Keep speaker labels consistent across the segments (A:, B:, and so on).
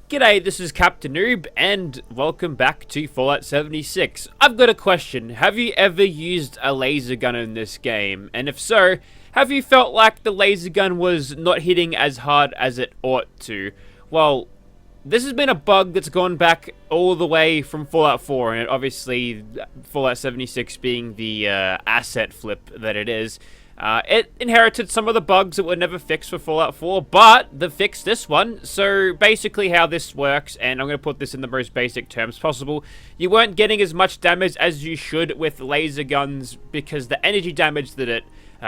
A: G'day, this is Captainoob, and welcome back to Fallout 76. I've got a question. Have you ever used a laser gun in this game? And if so, have you felt like the laser gun was not hitting as hard as it ought to? Well, this has been a bug that's gone back all the way from Fallout 4, and obviously Fallout 76 being the asset flip that it is. It inherited some of the bugs that were never fixed for Fallout 4, but they fixed this one. So basically how this works, and I'm going to put this in the most basic terms possible, you weren't getting as much damage as you should with laser guns because the energy damage that it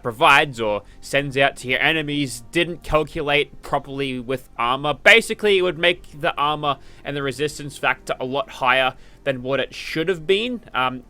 A: provides or sends out to your enemies didn't calculate properly with armor. Basically, it would make the armor and the resistance factor a lot higher than what it should have been,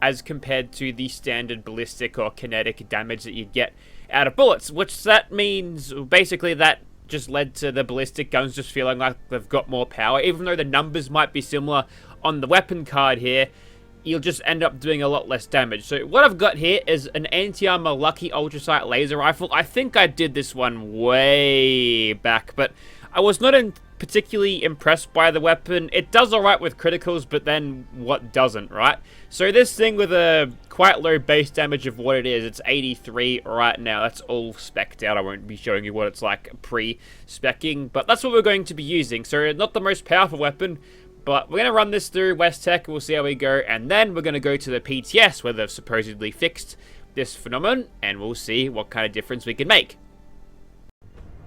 A: as compared to the standard ballistic or kinetic damage that you'd get out of bullets, which that means basically that just led to the ballistic guns just feeling like they've got more power. Even though the numbers might be similar on the weapon card here, you'll just end up doing a lot less damage. So what I've got here is an anti-armor Lucky Ultrasight laser rifle. I think I did this one way back, but I was not particularly impressed by the weapon. It does alright with criticals, but then what doesn't, right? So this thing with a quite low base damage of what it is, it's 83 right now. That's all specced out. I won't be showing you what it's like pre-specking, but that's what we're going to be using. So not the most powerful weapon, but we're going to run this through West Tech, we'll see how we go, and then we're going to go to the PTS, where they've supposedly fixed this phenomenon, and we'll see what kind of difference we can make.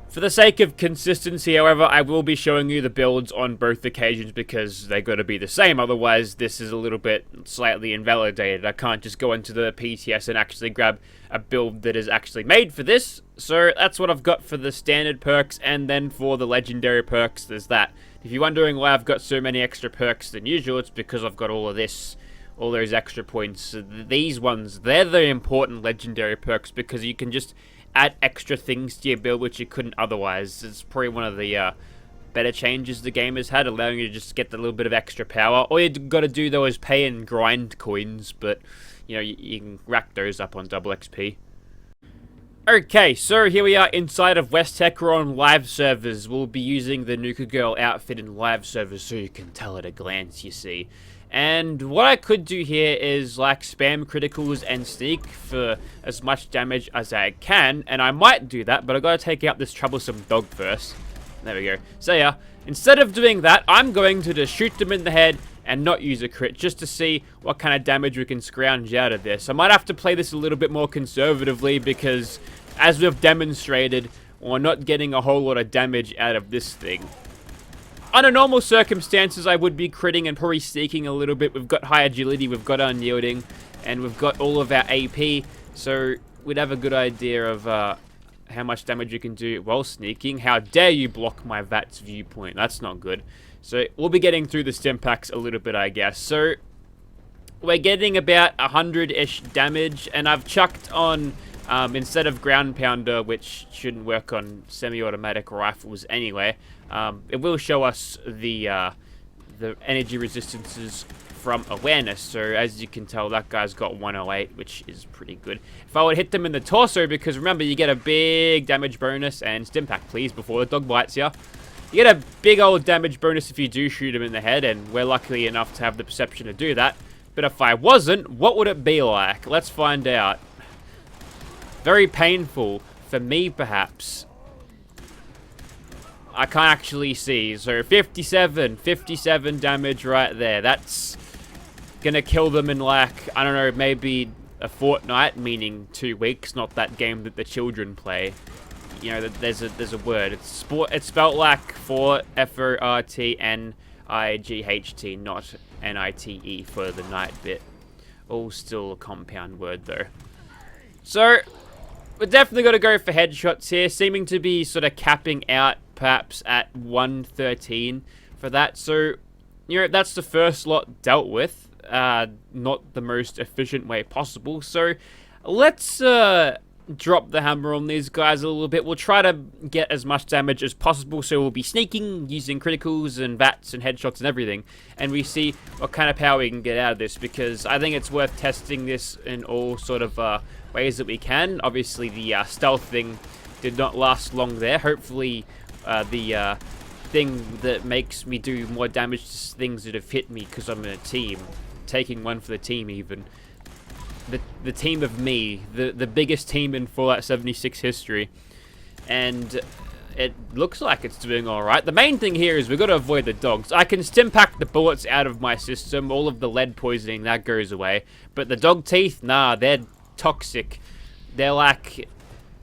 A: For the sake of consistency, however, I will be showing you the builds on both occasions because they got to be the same, otherwise this is a little bit slightly invalidated. I can't just go into the PTS and actually grab a build that is actually made for this, so that's what I've got for the standard perks, and then for the legendary perks, there's that. If you're wondering why I've got so many extra perks than usual, it's because I've got all of this, all those extra points. These ones, they're the important legendary perks because you can just add extra things to your build which you couldn't otherwise. It's probably one of the better changes the game has had, allowing you to just get a little bit of extra power. All you got to do though is pay and grind coins, but you know, you can rack those up on double XP. Okay, so here we are inside of West Tech. We're on live servers. We'll be using the Nuka Girl outfit in live servers so you can tell at a glance, you see. And what I could do here is like spam criticals and sneak for as much damage as I can, and I might do that, but I gotta take out this troublesome dog first. There we go. So yeah, instead of doing that, I'm going to just shoot them in the head and not use a crit, just to see what kind of damage we can scrounge out of this. I might have to play this a little bit more conservatively because, as we've demonstrated, we're not getting a whole lot of damage out of this thing. Under normal circumstances, I would be critting and probably sneaking a little bit. We've got high agility, we've got unyielding, and we've got all of our AP, so we'd have a good idea of how much damage you can do while sneaking. How dare you block my VATS viewpoint? That's not good. So we'll be getting through the stim packs a little bit, I guess. So we're getting about 100-ish damage, and I've chucked on, instead of ground pounder, which shouldn't work on semi-automatic rifles anyway, it will show us the energy resistances from awareness. So as you can tell, that guy's got 108, which is pretty good. If I would hit them in the torso, because remember, you get a big damage bonus, and stim pack please before the dog bites you. You get a big old damage bonus if you do shoot him in the head, and we're lucky enough to have the perception to do that. But if I wasn't, what would it be like? Let's find out. Very painful for me, perhaps. I can't actually see. So 57 damage right there. That's gonna kill them in like, I don't know, maybe a fortnight, meaning 2 weeks, not that game that the children play. You know, there's a word. It's spelled like Fort, F-O-R-T-N-I-G-H-T, not N-I-T-E for the night bit. All still a compound word though. So we're definitely got to go for headshots here, seeming to be sort of capping out perhaps at 113 for that. So, you know, that's the first lot dealt with. Not the most efficient way possible. So let's drop the hammer on these guys a little bit. We'll try to get as much damage as possible, so we'll be sneaking, using criticals and VATS and headshots and everything, and we see what kind of power we can get out of this, because I think it's worth testing this in all sort of ways that we can. Obviously the stealth thing did not last long there. Hopefully the thing that makes me do more damage to things that have hit me because I'm in a team. Taking one for the team even. The team of me, the biggest team in Fallout 76 history. And it looks like it's doing alright. The main thing here is we've got to avoid the dogs. I can stimpack the bullets out of my system, all of the lead poisoning, that goes away. But the dog teeth, nah, they're toxic. They're like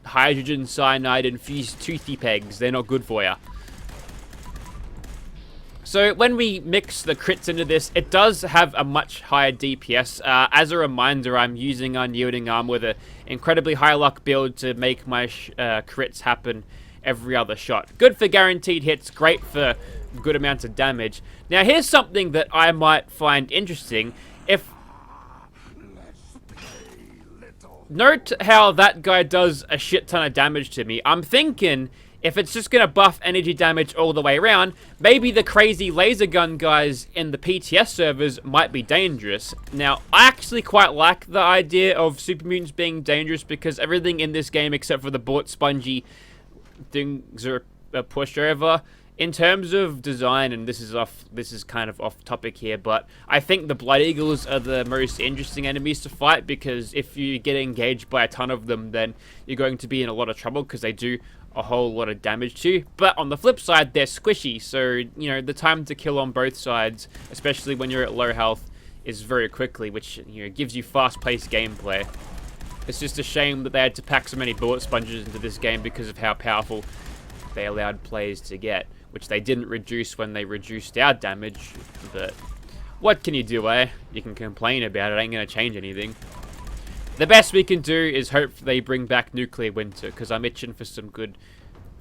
A: hydrogen cyanide infused toothy pegs. They're not good for you. So when we mix the crits into this, it does have a much higher DPS. As a reminder, I'm using Unyielding Arm with an incredibly high luck build to make my crits happen every other shot. Good for guaranteed hits, great for good amounts of damage. Now here's something that I might find interesting. Note how that guy does a shit ton of damage to me. I'm thinking if it's just going to buff energy damage all the way around, maybe the crazy laser gun guys in the PTS servers might be dangerous. Now, I actually quite like the idea of super mutants being dangerous because everything in this game except for the bullet spongy things are a pushover. In terms of design, and this is kind of off topic here, but I think the Blood Eagles are the most interesting enemies to fight because if you get engaged by a ton of them, then you're going to be in a lot of trouble because they do a whole lot of damage to you. But on the flip side, they're squishy, so you know the time to kill on both sides, especially when you're at low health, is very quickly, which gives you fast-paced gameplay. It's just a shame that they had to pack so many bullet sponges into this game because of how powerful they allowed players to get, which they didn't reduce when they reduced our damage. But what can you do, eh? You can complain about it, ain't gonna change anything. The best we can do is hope they bring back Nuclear Winter, because I'm itching for some good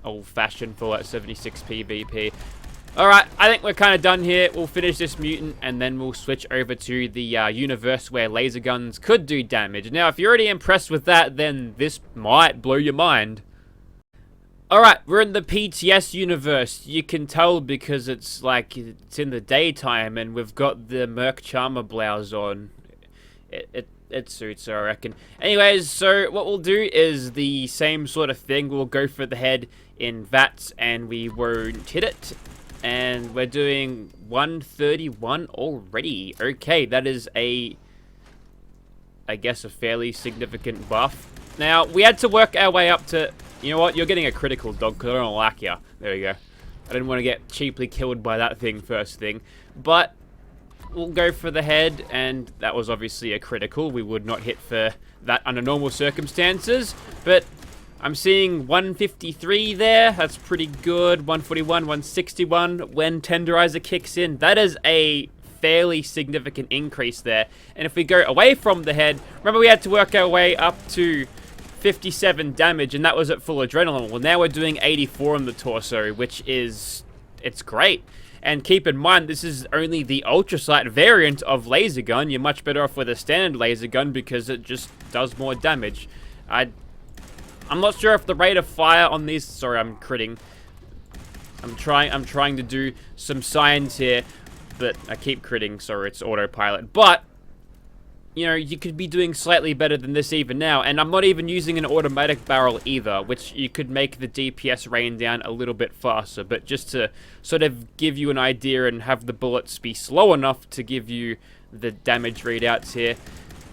A: old-fashioned Fallout 76 PvP. Alright, I think we're kind of done here. We'll finish this mutant, and then we'll switch over to the universe where laser guns could do damage. Now, if you're already impressed with that, then this might blow your mind. Alright, we're in the PTS universe. You can tell because it's like, it's in the daytime, and we've got the Merc Charmer blouse on. It suits, I reckon. Anyways, so what we'll do is the same sort of thing. We'll go for the head in VATS, and we won't hit it. And we're doing 131 already. Okay, that is I guess, a fairly significant buff. Now, we had to work our way up to... You know what? You're getting a critical, dog, because I don't like you. There we go. I didn't want to get cheaply killed by that thing first thing. But... we'll go for the head, and that was obviously a critical. We would not hit for that under normal circumstances, but I'm seeing 153 there. That's pretty good. 141, 161 when Tenderizer kicks in. That is a fairly significant increase there. And if we go away from the head, remember we had to work our way up to 57 damage, and that was at full adrenaline. Well, now we're doing 84 on the torso, which is... it's great. And keep in mind, this is only the Ultra Sight variant of laser gun. You're much better off with a standard laser gun because it just does more damage. I'm not sure if the rate of fire on these... sorry, I'm critting. I'm trying to do some science here, but I keep critting. Sorry, it's autopilot. But you know, you could be doing slightly better than this even now. And I'm not even using an automatic barrel either, which you could make the DPS rain down a little bit faster. But just to sort of give you an idea and have the bullets be slow enough to give you the damage readouts here.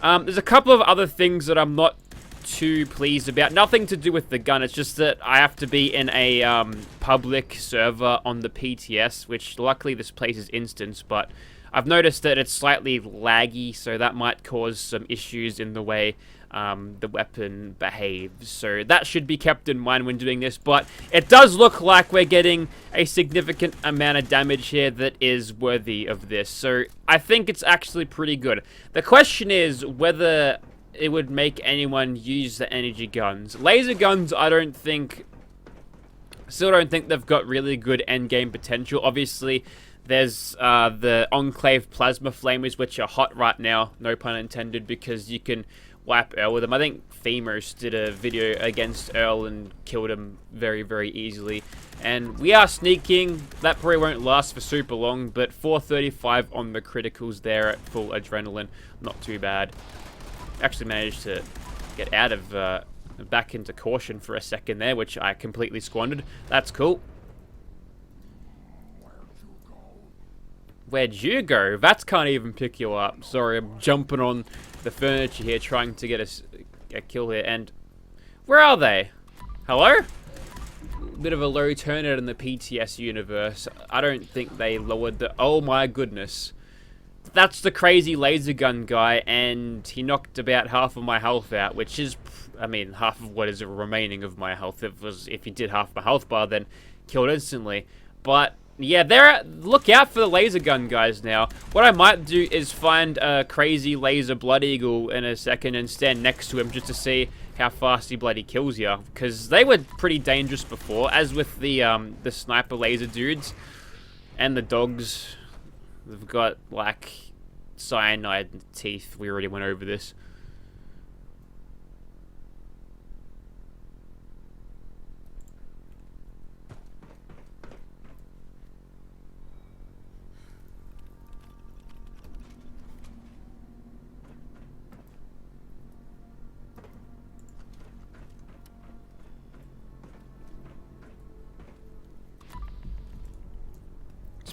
A: There's a couple of other things that I'm not too pleased about. Nothing to do with the gun. It's just that I have to be in a public server on the PTS, which luckily this place is instance, but I've noticed that it's slightly laggy, so that might cause some issues in the way the weapon behaves. So that should be kept in mind when doing this, but it does look like we're getting a significant amount of damage here that is worthy of this. So I think it's actually pretty good. The question is whether it would make anyone use the energy guns. Laser guns, still don't think they've got really good endgame potential. Obviously, there's the Enclave Plasma Flamers, which are hot right now, no pun intended, because you can wipe Earl with them. I think Famous did a video against Earl and killed him very, very easily. And we are sneaking. That probably won't last for super long, but 435 on the criticals there at full adrenaline. Not too bad. Actually managed to get out of back into caution for a second there, which I completely squandered. That's cool. Where'd you go? That can't even pick you up. Sorry, I'm jumping on the furniture here, trying to get a kill here. And where are they? Hello? Bit of a low turnout in the PTS universe. I don't think they lowered the... Oh my goodness. That's the crazy laser gun guy, and he knocked about half of my health out, which is, I mean, half of what is remaining of my health. If he did half my health bar, then killed instantly. But yeah, look out for the laser gun guys now. What I might do is find a crazy laser blood eagle in a second and stand next to him just to see how fast he bloody kills you, because they were pretty dangerous before, as with the sniper laser dudes and the dogs. They've got like cyanide teeth. We already went over this.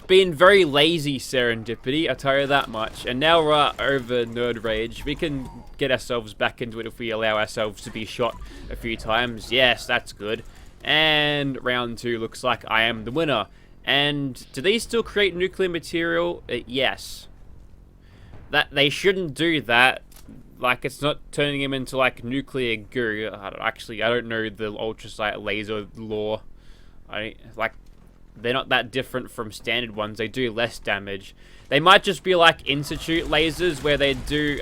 A: Been very lazy serendipity, I'll tell you that much. And now we're over nerd rage. We can get ourselves back into it if we allow ourselves to be shot a few times. Yes, that's good. And round 2 looks like I am the winner. And do these still create nuclear material? Yes. That they shouldn't do that. Like, it's not turning him into like nuclear goo. I don't know the ultrasight laser lore. They're not that different from standard ones. They do less damage. They might just be like institute lasers where they do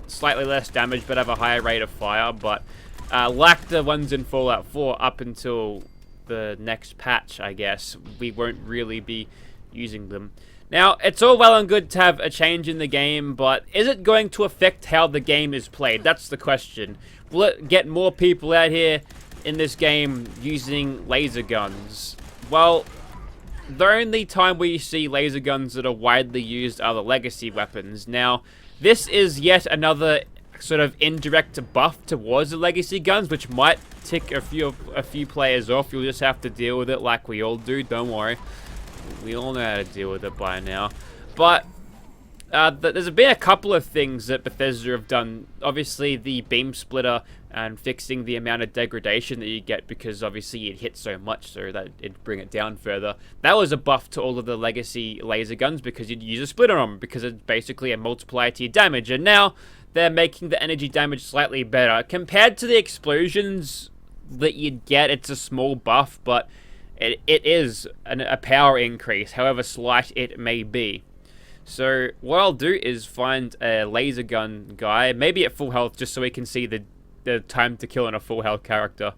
A: slightly less damage but have a higher rate of fire. But like the ones in Fallout 4, up until the next patch, I guess, we won't really be using them. Now, it's all well and good to have a change in the game, but is it going to affect how the game is played? That's the question. Will it get more people out here in this game using laser guns? Well, the only time we see laser guns that are widely used are the legacy weapons. Now, this is yet another sort of indirect buff towards the legacy guns, which might tick a few players off. You'll just have to deal with it like we all do. Don't worry. We all know how to deal with it by now. But there's been a couple of things that Bethesda have done. Obviously, the beam splitter and fixing the amount of degradation that you get, because obviously it hit so much so that it'd bring it down further. That was a buff to all of the legacy laser guns, because you'd use a splitter on them, because it's basically a multiplier to your damage. And now they're making the energy damage slightly better. Compared to the explosions that you'd get, it's a small buff, but it is a power increase, however slight it may be. So what I'll do is find a laser gun guy, maybe at full health, just so we can see the time to kill on a full health character.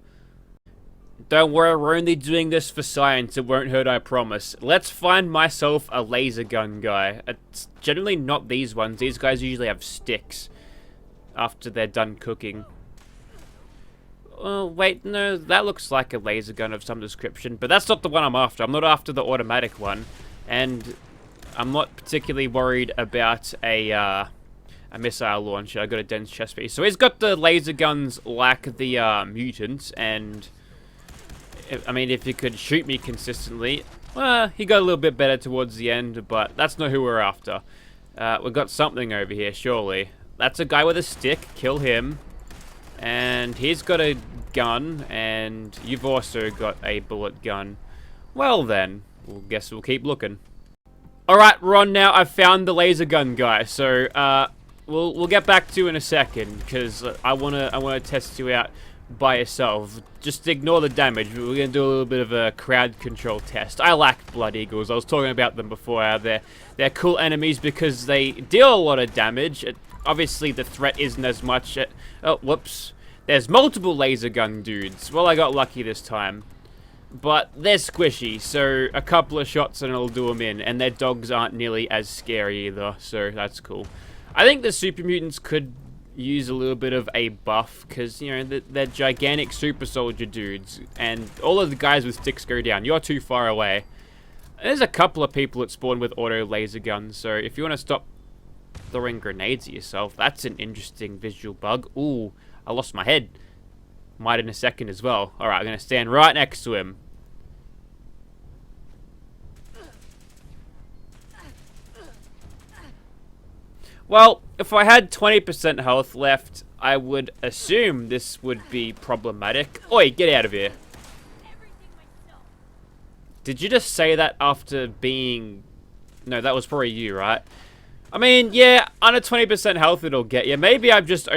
A: Don't worry, we're only doing this for science. It won't hurt, I promise. Let's find myself a laser gun guy. It's generally not these ones. These guys usually have sticks after they're done cooking. Oh, wait, no, that looks like a laser gun of some description, but that's not the one I'm after. I'm not after the automatic one, and I'm not particularly worried about a missile launcher. I got a dense chest piece. So he's got the laser guns like the mutants, and I mean, if he could shoot me consistently, he got a little bit better towards the end, but that's not who we're after. We've got something over here, surely. That's a guy with a stick. Kill him. And he's got a gun, and you've also got a bullet gun. Well then, guess we'll keep looking. Alright, we're on now. I've found the laser gun guy, so we'll get back to you in a second, because I wanna test you out by yourself. Just ignore the damage. We're gonna do a little bit of a crowd control test. I like Blood Eagles. I was talking about them before. They're cool enemies because they deal a lot of damage. Obviously, the threat isn't as much. Oh, whoops. There's multiple laser gun dudes. Well, I got lucky this time. But they're squishy, so a couple of shots and it'll do them in. And their dogs aren't nearly as scary either, so that's cool. I think the super mutants could use a little bit of a buff, because, you know, they're gigantic super soldier dudes. And all of the guys with sticks go down. You're too far away. There's a couple of people that spawn with auto laser guns, so if you want to stop throwing grenades at yourself, that's an interesting visual bug. Ooh, I lost my head. Might in a second as well. Alright, I'm going to stand right next to him. Well, if I had 20% health left, I would assume this would be problematic. Oi, get out of here. Did you just say that after being... No, that was probably you, right? I mean, yeah, under 20% health it'll get you. Maybe I'm just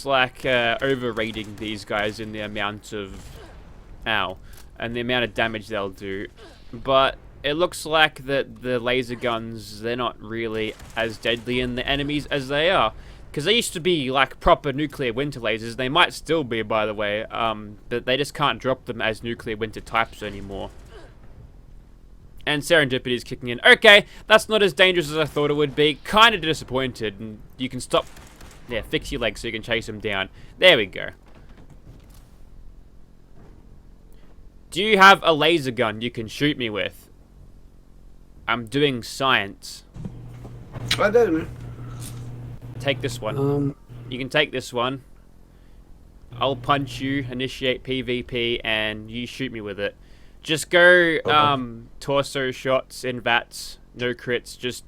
A: like overrating these guys in the amount of... Ow. And the amount of damage they'll do. But it looks like that the laser guns, they're not really as deadly in the enemies as they are. Because they used to be like proper nuclear winter lasers. They might still be, by the way. But they just can't drop them as nuclear winter types anymore. And serendipity is kicking in. Okay, that's not as dangerous as I thought it would be. Kind of disappointed. And you can stop... Yeah, fix your legs so you can chase them down. There we go. Do you have a laser gun you can shoot me with? I'm doing science.
B: I don't.
A: Take this one. You can take this one. I'll punch you, initiate PvP, and you shoot me with it. Just go torso shots in VATS, no crits, just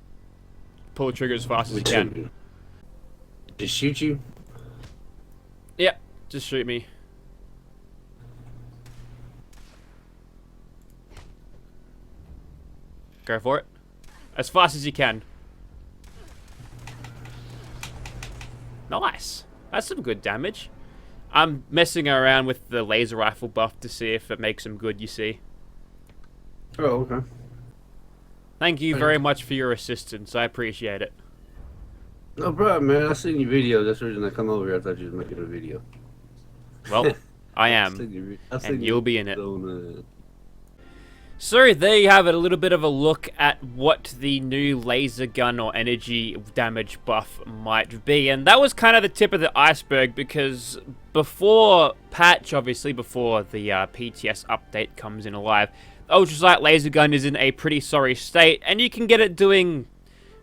A: pull the trigger as fast as you can.
B: Just shoot you?
A: Yep, just shoot me. Go for it. As fast as you can. Nice. That's some good damage. I'm messing around with the laser rifle buff to see if it makes them good, you see.
B: Oh, okay.
A: Thank you very much for your assistance. I appreciate it.
B: No problem, man. I seen your video. That's the reason I come over here. I thought you was making a video.
A: Well, I am. And you'll be in it.
B: On,
A: So there you have it, a little bit of a look at what the new laser gun or energy damage buff might be. And that was kind of the tip of the iceberg, because before patch, obviously before the PTS update comes in alive, the ultralight laser gun is in a pretty sorry state, and you can get it doing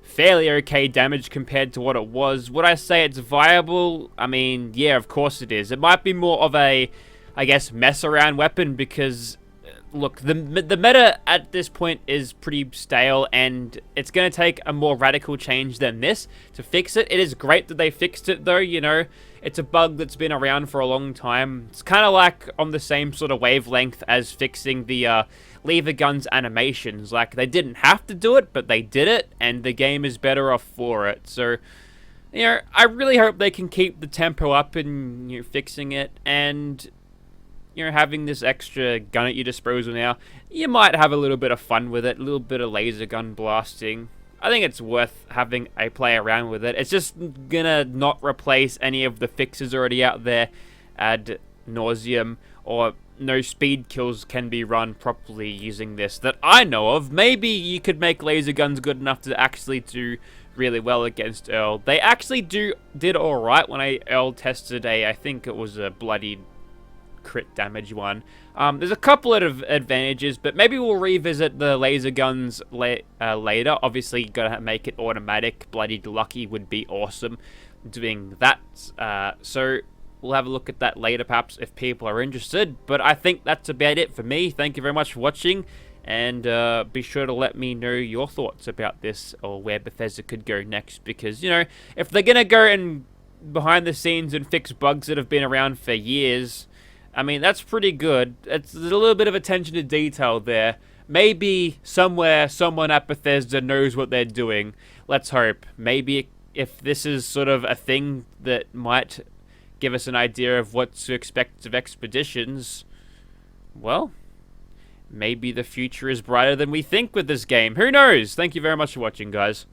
A: fairly okay damage compared to what it was. Would I say it's viable? I mean, yeah, of course it is. It might be more of a, I guess, mess around weapon, because look, the meta at this point is pretty stale, and it's going to take a more radical change than this to fix it. It is great that they fixed it, though, you know. It's a bug that's been around for a long time. It's kind of like on the same sort of wavelength as fixing the lever guns animations. Like, they didn't have to do it, but they did it, and the game is better off for it. So, you know, I really hope they can keep the tempo up in, you know, fixing it, and you know, having this extra gun at your disposal now, you might have a little bit of fun with it, a little bit of laser gun blasting. I think it's worth having a play around with it. It's just gonna not replace any of the fixes already out there ad nauseum, or no speed kills can be run properly using this that I know of. Maybe you could make laser guns good enough to actually do really well against Earl. They actually did alright when I Earl tested I think it was a bloody crit damage one. There's a couple of advantages, but maybe we'll revisit the laser guns later. Obviously, you gotta make it automatic. Bloody lucky would be awesome doing that. So we'll have a look at that later, perhaps, if people are interested. But I think that's about it for me. Thank you very much for watching, and be sure to let me know your thoughts about this, or where Bethesda could go next. Because, you know, if they're gonna go and behind the scenes and fix bugs that have been around for years, I mean, that's pretty good. There's a little bit of attention to detail there. Maybe somewhere, someone at Bethesda knows what they're doing. Let's hope. Maybe if this is sort of a thing that might give us an idea of what to expect of expeditions, well, maybe the future is brighter than we think with this game. Who knows? Thank you very much for watching, guys.